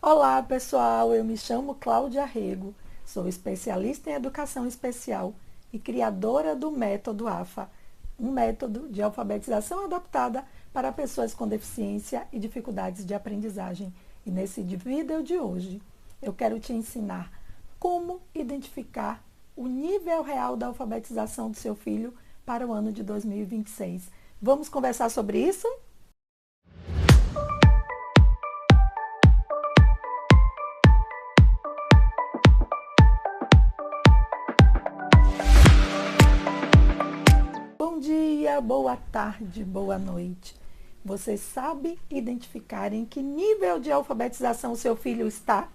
Olá, pessoal. Eu me chamo Cláudia Rego, sou especialista em educação especial e criadora do método AFA, um método de alfabetização adaptada para pessoas com deficiência e dificuldades de aprendizagem. E nesse vídeo de hoje, eu quero te ensinar como identificar o nível real da alfabetização do seu filho para o ano de 2026. Vamos conversar sobre isso? Bom dia, boa tarde, boa noite. Você sabe identificar em que nível de alfabetização seu filho está?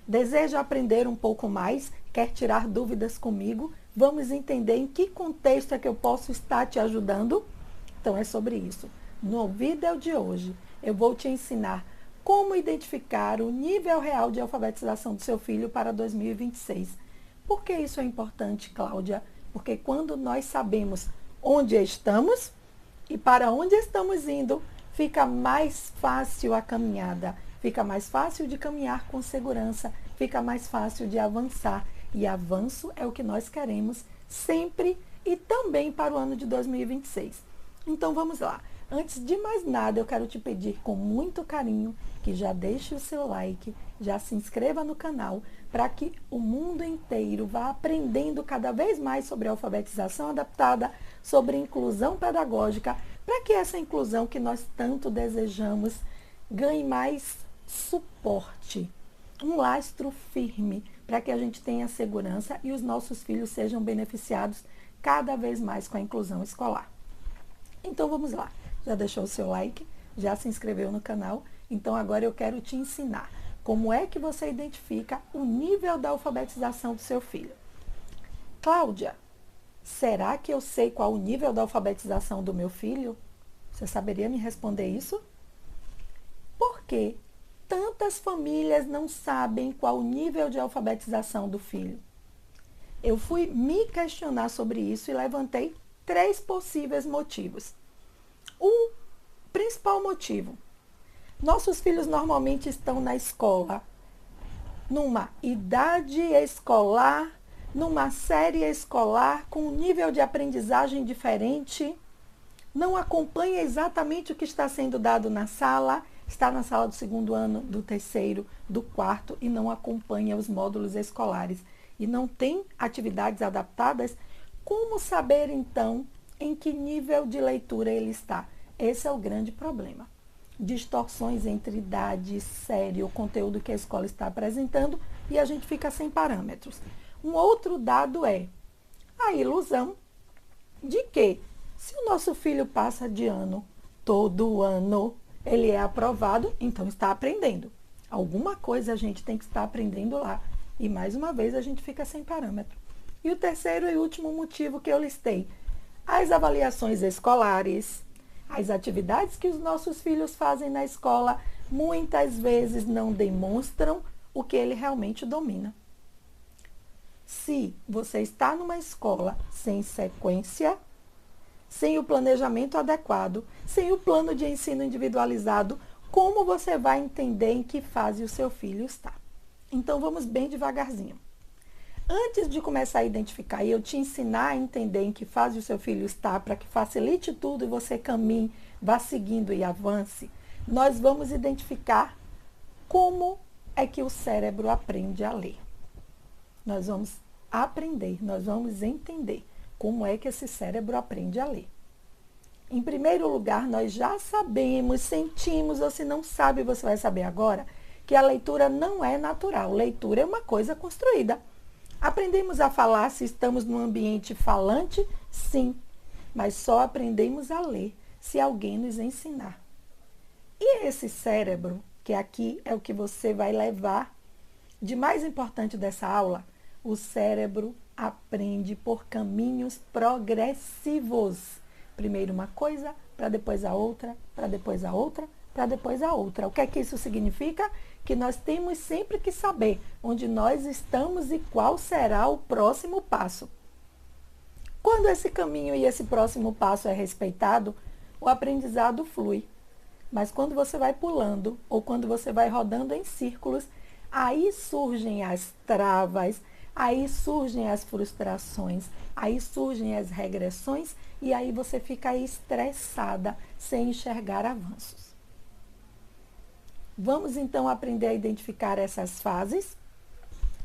Deseja aprender um pouco mais? Quer tirar dúvidas comigo? Vamos entender em que contexto é que eu posso estar te ajudando? Então é sobre isso. No vídeo de hoje, eu vou te ensinar como identificar o nível real de alfabetização do seu filho para 2026. Por que isso é importante, Cláudia? Porque quando nós sabemos onde estamos e para onde estamos indo, fica mais fácil a caminhada, fica mais fácil de caminhar com segurança, fica mais fácil de avançar. E avanço é o que nós queremos sempre e também para o ano de 2026. Então vamos lá. Antes de mais nada, eu quero te pedir com muito carinho que já deixe o seu like, já se inscreva no canal, para que o mundo inteiro vá aprendendo cada vez mais sobre alfabetização adaptada, sobre inclusão pedagógica, para que essa inclusão que nós tanto desejamos ganhe mais suporte, um lastro firme, para que a gente tenha segurança e os nossos filhos sejam beneficiados cada vez mais com a inclusão escolar. Então vamos lá. Já deixou o seu like? Já se inscreveu no canal? Então agora eu quero te ensinar como é que você identifica o nível da alfabetização do seu filho. Cláudia, será que eu sei qual o nível da alfabetização do meu filho? Você saberia me responder isso? Por que tantas famílias não sabem qual o nível de alfabetização do filho? Eu fui me questionar sobre isso e levantei 3 possíveis motivos. O principal motivo: nossos filhos normalmente estão na escola, numa idade escolar, numa série escolar, com um nível de aprendizagem diferente, não acompanha exatamente o que está sendo dado na sala, está na sala do 2º ano, do 3º, do 4º e não acompanha os módulos escolares e não tem atividades adaptadas. Como saber então em que nível de leitura ele está? Esse é o grande problema. Distorções entre idade, série, o conteúdo que a escola está apresentando e a gente fica sem parâmetros. Um outro dado é a ilusão de que, se o nosso filho passa de ano, todo ano, ele é aprovado, então está aprendendo. Alguma coisa a gente tem que estar aprendendo lá. E mais uma vez a gente fica sem parâmetro. E o terceiro e último motivo que eu listei: as avaliações escolares, as atividades que os nossos filhos fazem na escola, muitas vezes não demonstram o que ele realmente domina. Se você está numa escola sem sequência, sem o planejamento adequado, sem o plano de ensino individualizado, como você vai entender em que fase o seu filho está? Então vamos bem devagarzinho. Antes de começar a identificar e eu te ensinar a entender em que fase o seu filho está, para que facilite tudo e você caminhe, vá seguindo e avance, nós vamos identificar como é que o cérebro aprende a ler. Nós vamos aprender, nós vamos entender como é que esse cérebro aprende a ler. Em primeiro lugar, nós já sabemos, sentimos, ou se não sabe, você vai saber agora, que a leitura não é natural. Leitura é uma coisa construída. Aprendemos a falar se estamos num ambiente falante? Sim, mas só aprendemos a ler se alguém nos ensinar. E esse cérebro, que aqui é o que você vai levar de mais importante dessa aula, o cérebro aprende por caminhos progressivos. Primeiro uma coisa, para depois a outra, para depois a outra, para depois a outra. O que é que isso significa? Que nós temos sempre que saber onde nós estamos e qual será o próximo passo. Quando esse caminho e esse próximo passo é respeitado, o aprendizado flui. Mas quando você vai pulando ou quando você vai rodando em círculos, aí surgem as travas, aí surgem as frustrações, aí surgem as regressões e aí você fica estressada sem enxergar avanços. Vamos então aprender a identificar essas fases.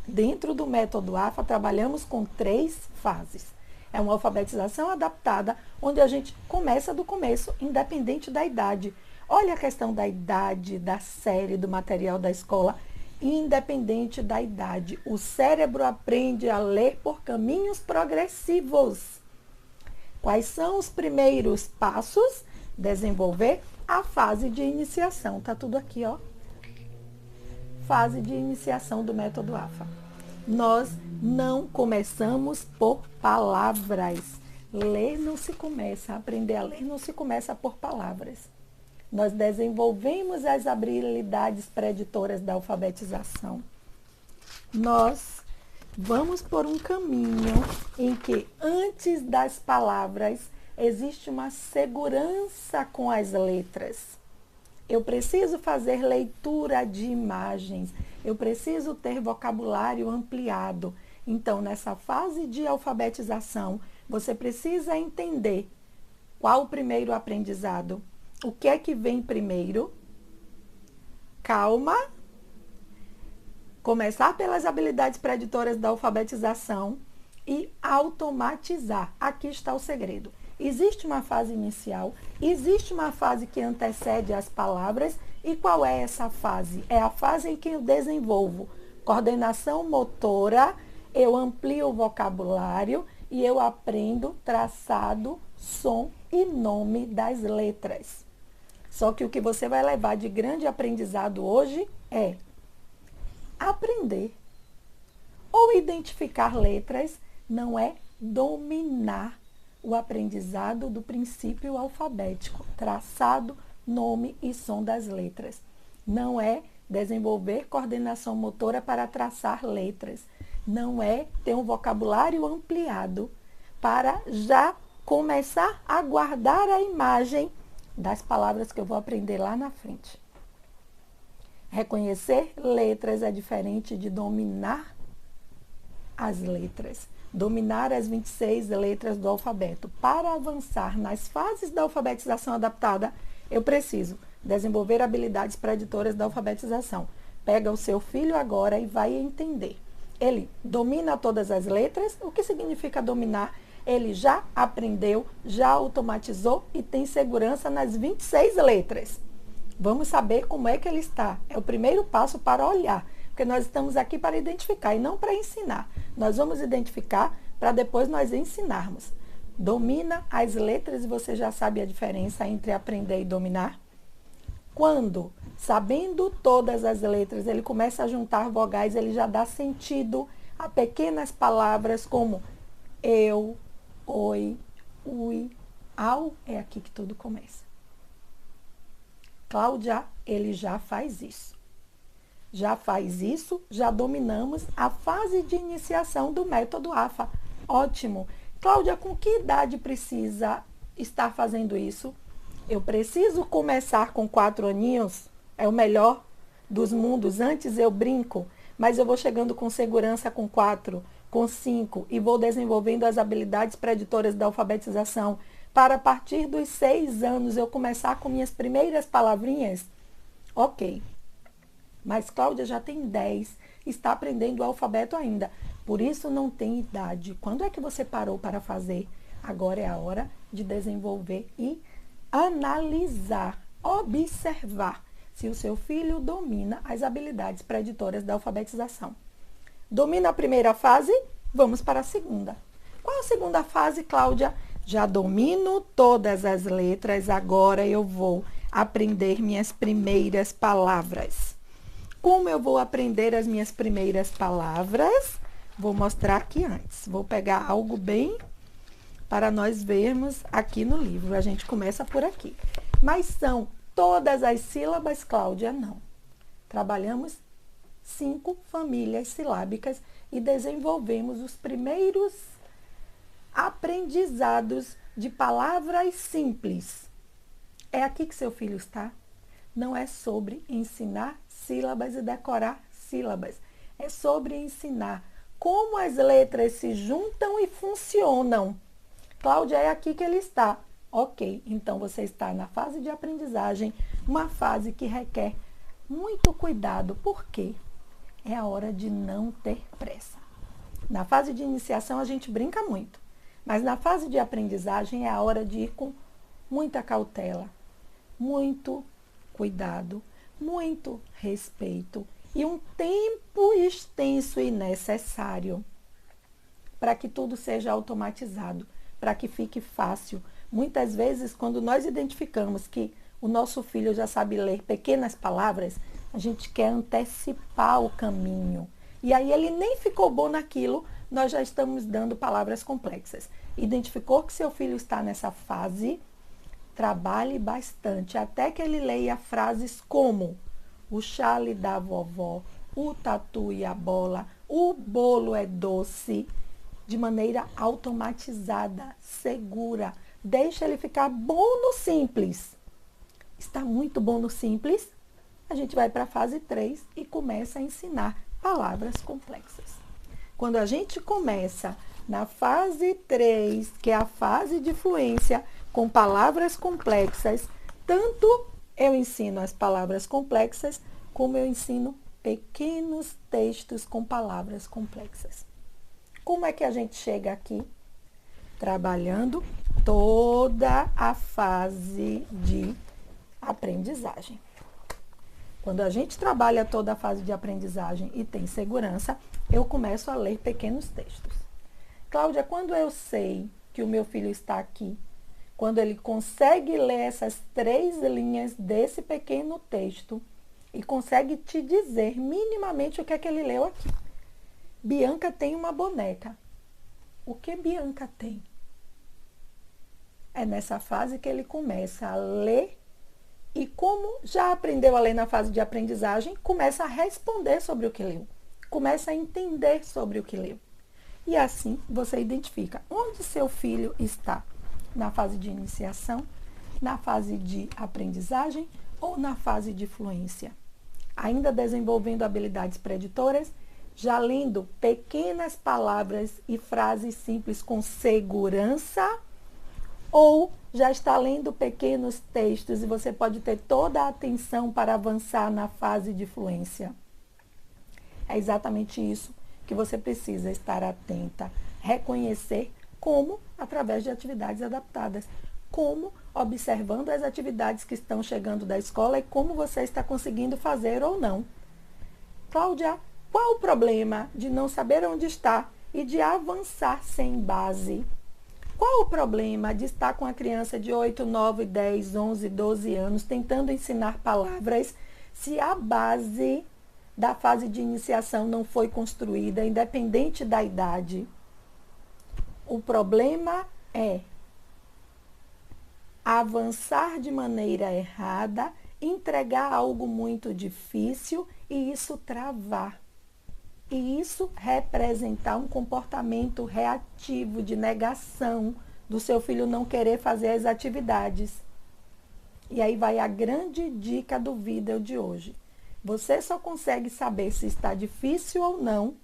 Dentro do método AFA, trabalhamos com 3 fases. É uma alfabetização adaptada, onde a gente começa do começo, independente da idade. Olha a questão da idade, da série, do material da escola, independente da idade. O cérebro aprende a ler por caminhos progressivos. Quais são os primeiros passos? Desenvolver a fase de iniciação. Tá tudo aqui, ó. Fase de iniciação do método AFA. Nós não começamos por palavras. Ler não se começa, aprender a ler não se começa por palavras. Nós desenvolvemos as habilidades preditoras da alfabetização. Nós vamos por um caminho em que antes das palavras existe uma segurança com as letras. Eu preciso fazer leitura de imagens, eu preciso ter vocabulário ampliado. Então, nessa fase de alfabetização, você precisa entender qual o primeiro aprendizado, o que é que vem primeiro. Calma. Começar pelas habilidades preditoras da alfabetização e automatizar. Aqui está o segredo. Existe uma fase inicial, existe uma fase que antecede as palavras. E qual é essa fase? É a fase em que eu desenvolvo coordenação motora, eu amplio o vocabulário e eu aprendo traçado, som e nome das letras. Só que o que você vai levar de grande aprendizado hoje é aprender ou identificar letras, não é dominar o aprendizado do princípio alfabético, traçado, nome e som das letras. Não é desenvolver coordenação motora para traçar letras. Não é ter um vocabulário ampliado para já começar a guardar a imagem das palavras que eu vou aprender lá na frente. Reconhecer letras é diferente de dominar as letras. Dominar as 26 letras do alfabeto. Para avançar nas fases da alfabetização adaptada, eu preciso desenvolver habilidades preditoras da alfabetização. Pega o seu filho agora e vai entender. Ele domina todas as letras. O que significa dominar? Ele já aprendeu, já automatizou e tem segurança nas 26 letras. Vamos saber como é que ele está. É o primeiro passo para olhar. Porque nós estamos aqui para identificar e não para ensinar. Nós vamos identificar para depois nós ensinarmos. Domina as letras e você já sabe a diferença entre aprender e dominar? Quando, sabendo todas as letras, ele começa a juntar vogais, ele já dá sentido a pequenas palavras como eu, oi, ui, au. É aqui que tudo começa. Cláudia, ele já faz isso. Já faz isso, já dominamos a fase de iniciação do método AFA. Ótimo. Cláudia, com que idade precisa estar fazendo isso? Eu preciso começar com 4 aninhos? É o melhor dos mundos. Antes eu brinco, mas eu vou chegando com segurança com 4, com 5 e vou desenvolvendo as habilidades preditoras da alfabetização para a partir dos 6 anos eu começar com minhas primeiras palavrinhas? Ok. Mas Cláudia já tem 10, está aprendendo o alfabeto ainda. Por isso não tem idade. Quando é que você parou para fazer? Agora é a hora de desenvolver e analisar, observar se o seu filho domina as habilidades preditoras da alfabetização. Domina a primeira fase? Vamos para a segunda. Qual a segunda fase, Cláudia? Já domino todas as letras, agora eu vou aprender minhas primeiras palavras. Como eu vou aprender as minhas primeiras palavras? Vou mostrar aqui antes. Vou pegar algo bem para nós vermos aqui no livro. A gente começa por aqui. Mas são todas as sílabas, Cláudia? Não. Trabalhamos 5 famílias silábicas e desenvolvemos os primeiros aprendizados de palavras simples. É aqui que seu filho está? não é sobre ensinar sílabas e decorar sílabas. É sobre ensinar como as letras se juntam e funcionam. Cláudia, é aqui que ele está. Ok, então você está na fase de aprendizagem, uma fase que requer muito cuidado. Por quê? É a hora de não ter pressa. Na fase de iniciação a gente brinca muito, mas na fase de aprendizagem é a hora de ir com muita cautela, muito cuidado, muito respeito e um tempo extenso e necessário para que tudo seja automatizado, para que fique fácil. Muitas vezes, quando nós identificamos que o nosso filho já sabe ler pequenas palavras, a gente quer antecipar o caminho. E aí ele nem ficou bom naquilo, nós já estamos dando palavras complexas. Identificou que seu filho está nessa fase, trabalhe bastante até que ele leia frases como o chale da vovó, o tatu e a bola, o bolo é doce, de maneira automatizada, segura. Deixa ele ficar bom no simples. Está muito bom no simples? A gente vai para a fase 3 e começa a ensinar palavras complexas. Quando a gente começa na fase 3, que é a fase de fluência, com palavras complexas, tanto eu ensino as palavras complexas, como eu ensino pequenos textos com palavras complexas. Como é que a gente chega aqui? Trabalhando toda a fase de aprendizagem. Quando a gente trabalha toda a fase de aprendizagem e tem segurança, eu começo a ler pequenos textos. Cláudia, quando eu sei que o meu filho está aqui, quando ele consegue ler essas 3 linhas desse pequeno texto e consegue te dizer minimamente o que é que ele leu aqui. Bianca tem uma boneca. O que Bianca tem? É nessa fase que ele começa a ler e, como já aprendeu a ler na fase de aprendizagem, começa a responder sobre o que leu. Começa a entender sobre o que leu. E assim você identifica onde seu filho está. Na fase de iniciação, na fase de aprendizagem ou na fase de fluência. Ainda desenvolvendo habilidades preditoras, já lendo pequenas palavras e frases simples com segurança, ou já está lendo pequenos textos e você pode ter toda a atenção para avançar na fase de fluência. É exatamente isso que você precisa estar atenta, reconhecer como através de atividades adaptadas, como observando as atividades que estão chegando da escola e como você está conseguindo fazer ou não. Cláudia, qual o problema de não saber onde está e de avançar sem base? Qual o problema de estar com a criança de 8, 9, 10, 11, 12 anos tentando ensinar palavras se a base da fase de iniciação não foi construída, independente da idade? O problema é avançar de maneira errada, entregar algo muito difícil e isso travar. E isso representar um comportamento reativo de negação do seu filho não querer fazer as atividades. E aí vai a grande dica do vídeo de hoje. Você só consegue saber se está difícil ou não,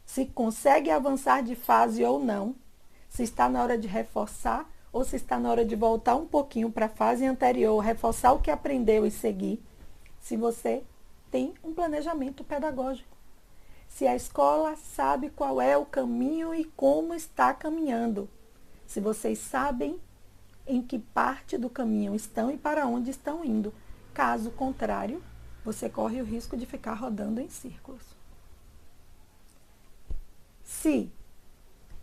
se consegue avançar de fase ou não, se está na hora de reforçar ou se está na hora de voltar um pouquinho para a fase anterior, reforçar o que aprendeu e seguir, se você tem um planejamento pedagógico. Se a escola sabe qual é o caminho e como está caminhando. Se vocês sabem em que parte do caminho estão e para onde estão indo. Caso contrário, você corre o risco de ficar rodando em círculos. Se,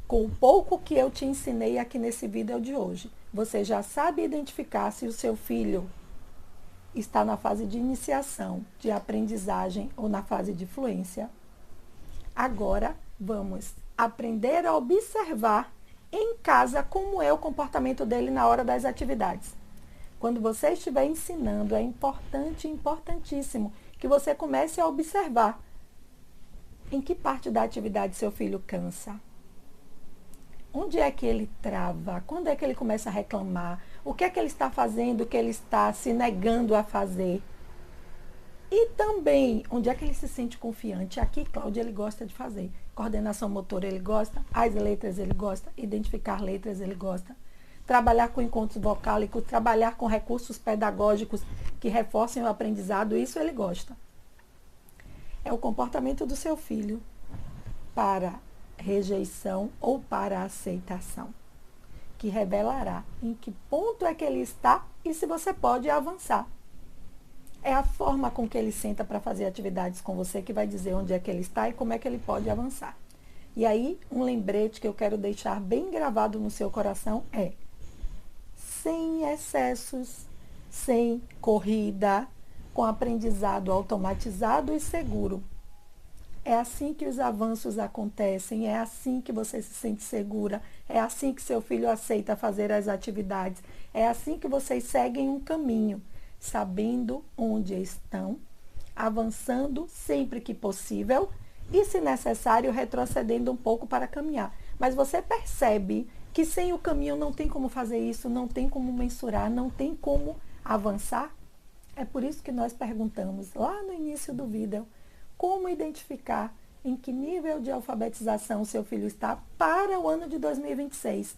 com o pouco que eu te ensinei aqui nesse vídeo de hoje, você já sabe identificar se o seu filho está na fase de iniciação, de aprendizagem ou na fase de fluência, agora vamos aprender a observar em casa como é o comportamento dele na hora das atividades. Quando você estiver ensinando, é importante, importantíssimo, que você comece a observar em que parte da atividade seu filho cansa. Onde é que ele trava? Quando é que ele começa a reclamar? O que é que ele está fazendo, que ele está se negando a fazer. E também, onde é que ele se sente confiante? Aqui, Cláudia, ele gosta de fazer. Coordenação motora, ele gosta. As letras, ele gosta. Identificar letras, ele gosta. Trabalhar com encontros vocálicos, trabalhar com recursos pedagógicos que reforcem o aprendizado, isso ele gosta. É o comportamento do seu filho para rejeição ou para aceitação, que revelará em que ponto é que ele está e se você pode avançar. É a forma com que ele senta para fazer atividades com você que vai dizer onde é que ele está e como é que ele pode avançar. E aí, um lembrete que eu quero deixar bem gravado no seu coração é: sem excessos, sem corrida, com aprendizado automatizado e seguro. É assim que os avanços acontecem, é assim que você se sente segura, é assim que seu filho aceita fazer as atividades, é assim que vocês seguem um caminho, sabendo onde estão, avançando sempre que possível e, se necessário, retrocedendo um pouco para caminhar. Mas você percebe que sem o caminho não tem como fazer isso, não tem como mensurar, não tem como avançar? É por isso que nós perguntamos lá no início do vídeo, como identificar em que nível de alfabetização o seu filho está para o ano de 2026.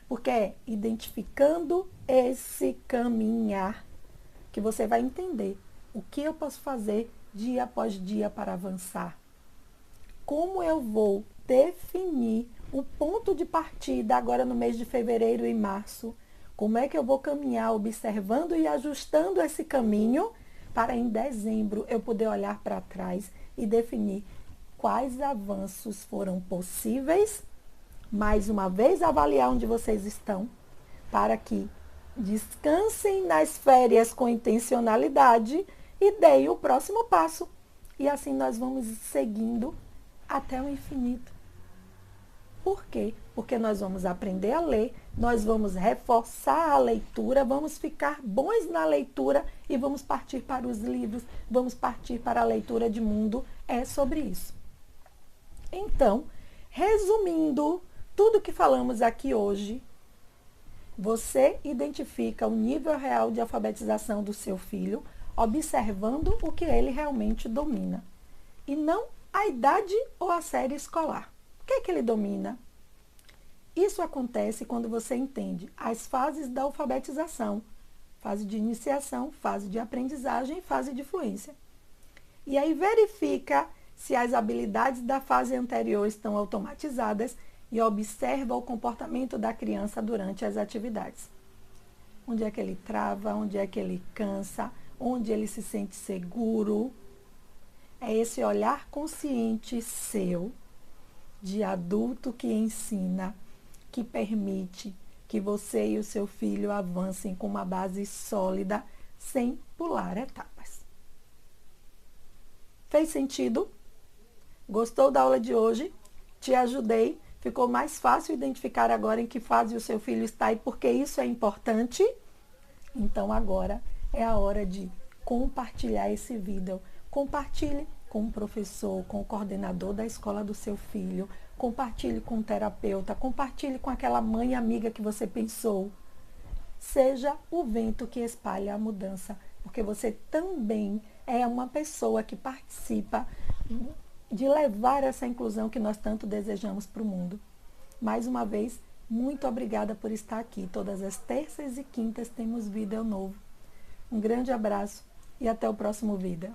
Porque é identificando esse caminhar que você vai entender o que eu posso fazer dia após dia para avançar. Como eu vou definir o ponto de partida agora no mês de fevereiro e março. Como é que eu vou caminhar observando e ajustando esse caminho para em dezembro eu poder olhar para trás e definir quais avanços foram possíveis, mais uma vez avaliar onde vocês estão, para que descansem nas férias com intencionalidade e deem o próximo passo. E assim nós vamos seguindo até o infinito. Por quê? Porque nós vamos aprender a ler, nós vamos reforçar a leitura, vamos ficar bons na leitura e vamos partir para os livros, vamos partir para a leitura de mundo. É sobre isso. Então, resumindo tudo que falamos aqui hoje, você identifica o nível real de alfabetização do seu filho, observando o que ele realmente domina. E não a idade ou a série escolar. O que é que ele domina? Isso acontece quando você entende as fases da alfabetização. Fase de iniciação, fase de aprendizagem e fase de fluência. E aí verifica se as habilidades da fase anterior estão automatizadas e observa o comportamento da criança durante as atividades. Onde é que ele trava, onde é que ele cansa, onde ele se sente seguro. É esse olhar consciente seu, de adulto que ensina, que permite que você e o seu filho avancem com uma base sólida, sem pular etapas. Fez sentido? Gostou da aula de hoje? Te ajudei? Ficou mais fácil identificar agora em que fase o seu filho está e por que isso é importante? Então agora é a hora de compartilhar esse vídeo. Compartilhe com o professor, com o coordenador da escola do seu filho, compartilhe com o terapeuta, compartilhe com aquela mãe amiga que você pensou. Seja o vento que espalha a mudança, porque você também é uma pessoa que participa de levar essa inclusão que nós tanto desejamos para o mundo. Mais uma vez, muito obrigada por estar aqui. Todas as terças e quintas temos vídeo novo. Um grande abraço e até o próximo vídeo.